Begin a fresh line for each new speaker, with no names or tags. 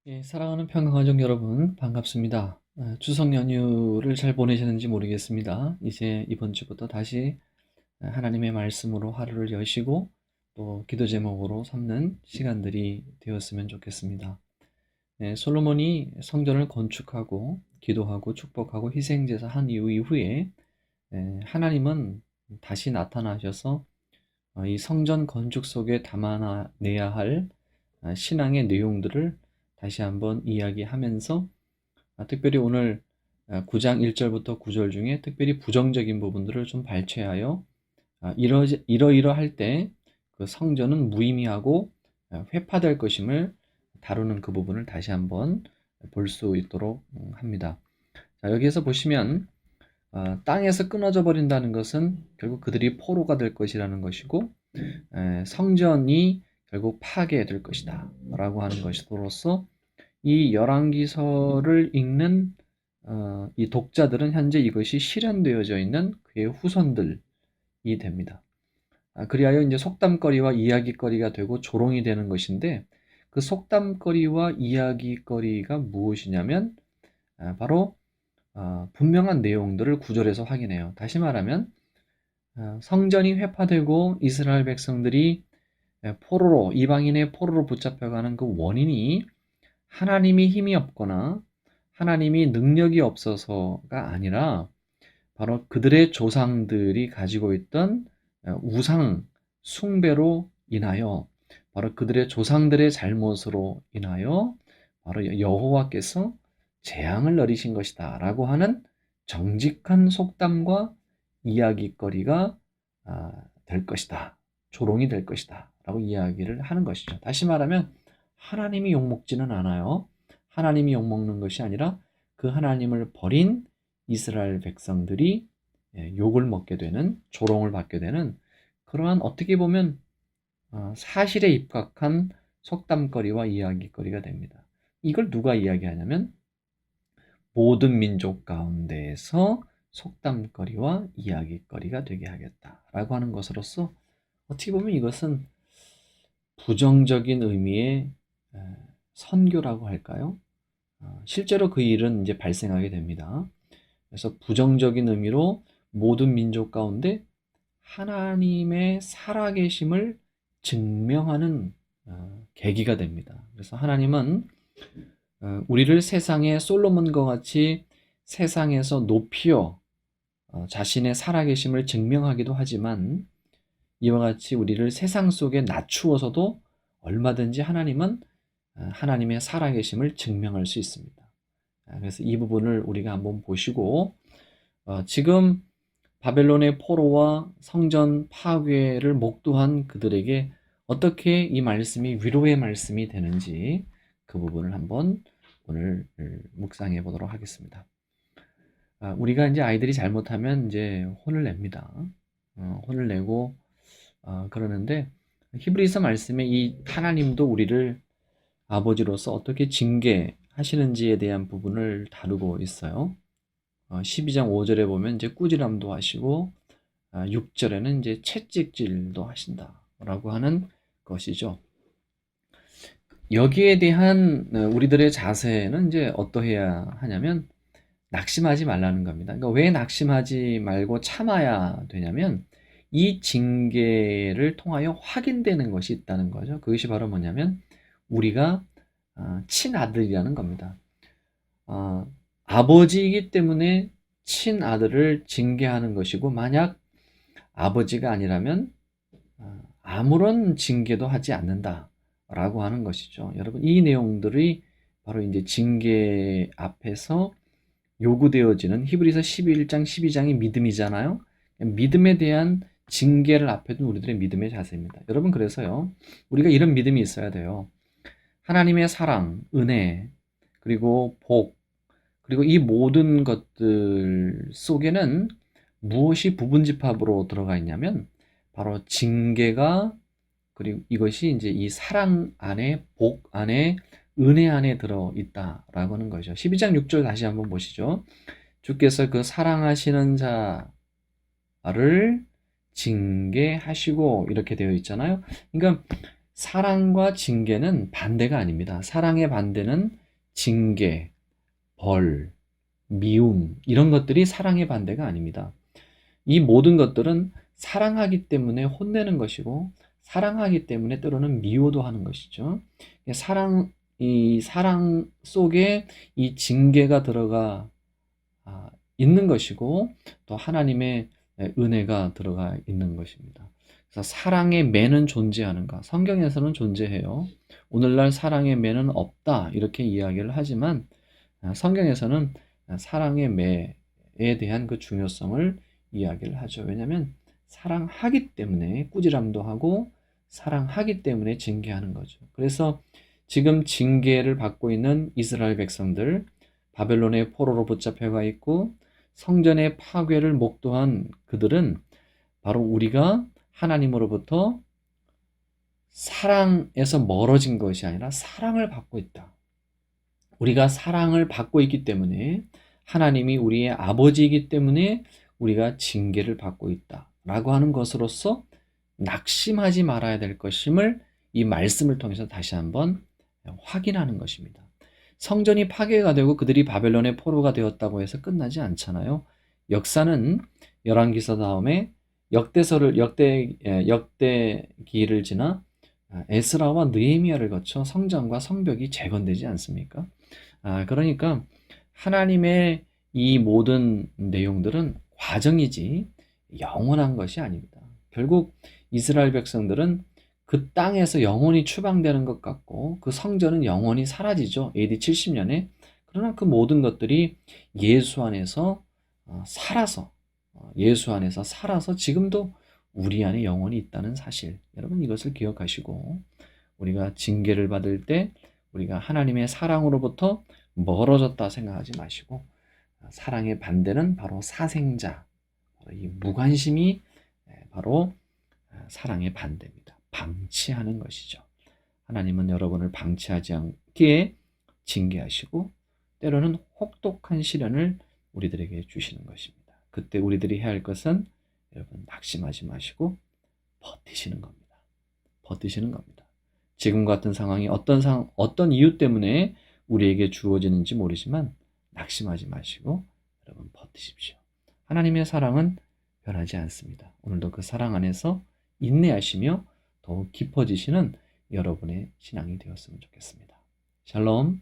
예, 사랑하는 평강가족 여러분, 반갑습니다. 추석 연휴를 잘 보내셨는지 모르겠습니다. 이제 이번 주부터 다시 하나님의 말씀으로 하루를 여시고 또 기도 제목으로 삼는 시간들이 되었으면 좋겠습니다. 솔로몬이 성전을 건축하고 기도하고 축복하고 희생제사 한 이후에 하나님은 다시 나타나셔서 이 성전 건축 속에 담아내야 할 신앙의 내용들을 다시 한번 이야기하면서 특별히 오늘 9장 1절부터 9절 중에 특별히 부정적인 부분들을 좀 발췌하여 이러이러할 때 그 성전은 무의미하고 회파될 것임을 다루는 그 부분을 다시 한번 볼 수 있도록 합니다. 자, 여기에서 보시면 땅에서 끊어져 버린다는 것은 결국 그들이 포로가 될 것이라는 것이고 성전이 결국 파괴될 것이다 라고 하는 것으로서 이 열왕기서를 읽는 이 독자들은 현재 이것이 실현되어져 있는 그의 후손들이 됩니다. 그리하여 이제 속담거리와 이야기거리가 되고 조롱이 되는 것인데 그 속담거리와 이야기거리가 무엇이냐면 바로 분명한 내용들을 구절에서 확인해요. 다시 말하면 성전이 회파되고 이스라엘 백성들이 포로로 이방인의 포로로 붙잡혀가는 그 원인이 하나님이 힘이 없거나 하나님이 능력이 없어서가 아니라 바로 그들의 조상들이 가지고 있던 우상 숭배로 인하여 바로 그들의 조상들의 잘못으로 인하여 바로 여호와께서 재앙을 내리신 것이다 라고 하는 정직한 속담과 이야기거리가 될 것이다. 조롱이 될 것이다 라고 이야기를 하는 것이죠. 다시 말하면 하나님이 욕먹지는 않아요. 하나님이 욕먹는 것이 아니라 그 하나님을 버린 이스라엘 백성들이 욕을 먹게 되는, 조롱을 받게 되는 그러한 어떻게 보면 사실에 입각한 속담거리와 이야기거리가 됩니다. 이걸 누가 이야기하냐면 모든 민족 가운데에서 속담거리와 이야기거리가 되게 하겠다라고 하는 것으로서 어떻게 보면 이것은 부정적인 의미의 선교라고 할까요? 실제로 그 일은 이제 발생하게 됩니다. 그래서 부정적인 의미로 모든 민족 가운데 하나님의 살아계심을 증명하는 계기가 됩니다. 그래서 하나님은 우리를 세상의 솔로몬과 같이 세상에서 높이어 자신의 살아계심을 증명하기도 하지만 이와 같이 우리를 세상 속에 낮추어서도 얼마든지 하나님은 하나님의 살아계심을 증명할 수 있습니다. 그래서 이 부분을 우리가 한번 보시고 지금 바벨론의 포로와 성전 파괴를 목도한 그들에게 어떻게 이 말씀이 위로의 말씀이 되는지 그 부분을 한번 오늘 묵상해 보도록 하겠습니다. 우리가 이제 아이들이 잘못하면 이제 혼을 냅니다. 혼을 내고 그러는데 히브리서 말씀에 이 하나님도 우리를 아버지로서 어떻게 징계하시는지에 대한 부분을 다루고 있어요. 12장 5절에 보면 이제 꾸지람도 하시고 6절에는 이제 채찍질도 하신다라고 하는 것이죠. 여기에 대한 우리들의 자세는 이제 어떠해야 하냐면 낙심하지 말라는 겁니다. 그러니까 왜 낙심하지 말고 참아야 되냐면 이 징계를 통하여 확인되는 것이 있다는 거죠. 그것이 바로 뭐냐면 우리가 친아들이라는 겁니다. 아버지이기 때문에 친아들을 징계하는 것이고 만약 아버지가 아니라면 아무런 징계도 하지 않는다라고 하는 것이죠. 여러분 이 내용들이 바로 이제 징계 앞에서 요구되어지는 히브리서 11장 12장이 믿음이잖아요. 믿음에 대한 징계를 앞에 둔 우리들의 믿음의 자세입니다. 여러분 그래서요. 우리가 이런 믿음이 있어야 돼요. 하나님의 사랑, 은혜, 그리고 복, 그리고 이 모든 것들 속에는 무엇이 부분집합으로 들어가 있냐면 바로 징계가 그리고 이것이 이제 이 사랑 안에 복 안에 은혜 안에 들어 있다라고 하는 거죠. 12장 6절 다시 한번 보시죠. 주께서 그 사랑하시는 자를 징계하시고 이렇게 되어 있잖아요. 그러니까 사랑과 징계는 반대가 아닙니다. 사랑의 반대는 징계, 벌, 미움, 이런 것들이 사랑의 반대가 아닙니다. 이 모든 것들은 사랑하기 때문에 혼내는 것이고, 사랑하기 때문에 때로는 미워도 하는 것이죠. 이 사랑 속에 이 징계가 들어가 있는 것이고, 또 하나님의 은혜가 들어가 있는 것입니다. 그래서 사랑의 매는 존재하는가? 성경에서는 존재해요. 오늘날 사랑의 매는 없다, 이렇게 이야기를 하지만 성경에서는 사랑의 매에 대한 그 중요성을 이야기를 하죠. 왜냐하면 사랑하기 때문에 꾸지람도 하고, 사랑하기 때문에 징계하는 거죠. 그래서 지금 징계를 받고 있는 이스라엘 백성들, 바벨론의 포로로 붙잡혀가 있고 성전의 파괴를 목도한 그들은 바로 우리가 하나님으로부터 사랑에서 멀어진 것이 아니라 사랑을 받고 있다. 우리가 사랑을 받고 있기 때문에, 하나님이 우리의 아버지이기 때문에 우리가 징계를 받고 있다라고 하는 것으로서 낙심하지 말아야 될 것임을 이 말씀을 통해서 다시 한번 확인하는 것입니다. 성전이 파괴가 되고 그들이 바벨론의 포로가 되었다고 해서 끝나지 않잖아요. 역사는 열왕기서 다음에 역대기를 지나 에스라와 느헤미야를 거쳐 성전과 성벽이 재건되지 않습니까? 그러니까 하나님의 이 모든 내용들은 과정이지 영원한 것이 아닙니다. 결국 이스라엘 백성들은 그 땅에서 영원히 추방되는 것 같고, 그 성전은 영원히 사라지죠. AD 70년에. 그러나 그 모든 것들이 예수 안에서 살아서 지금도 우리 안에 영원히 있다는 사실. 여러분, 이것을 기억하시고, 우리가 징계를 받을 때 우리가 하나님의 사랑으로부터 멀어졌다 생각하지 마시고, 사랑의 반대는 바로 사생자, 이 무관심이 바로 사랑의 반대입니다. 방치하는 것이죠. 하나님은 여러분을 방치하지 않기에 징계하시고, 때로는 혹독한 시련을 우리들에게 주시는 것입니다. 그때 우리들이 해야 할 것은, 여러분, 낙심하지 마시고 버티시는 겁니다. 버티시는 겁니다. 지금 같은 상황이 어떤 이유 때문에 우리에게 주어지는지 모르지만 낙심하지 마시고 여러분 버티십시오. 하나님의 사랑은 변하지 않습니다. 오늘도 그 사랑 안에서 인내하시며 더욱 깊어지시는 여러분의 신앙이 되었으면 좋겠습니다. 샬롬.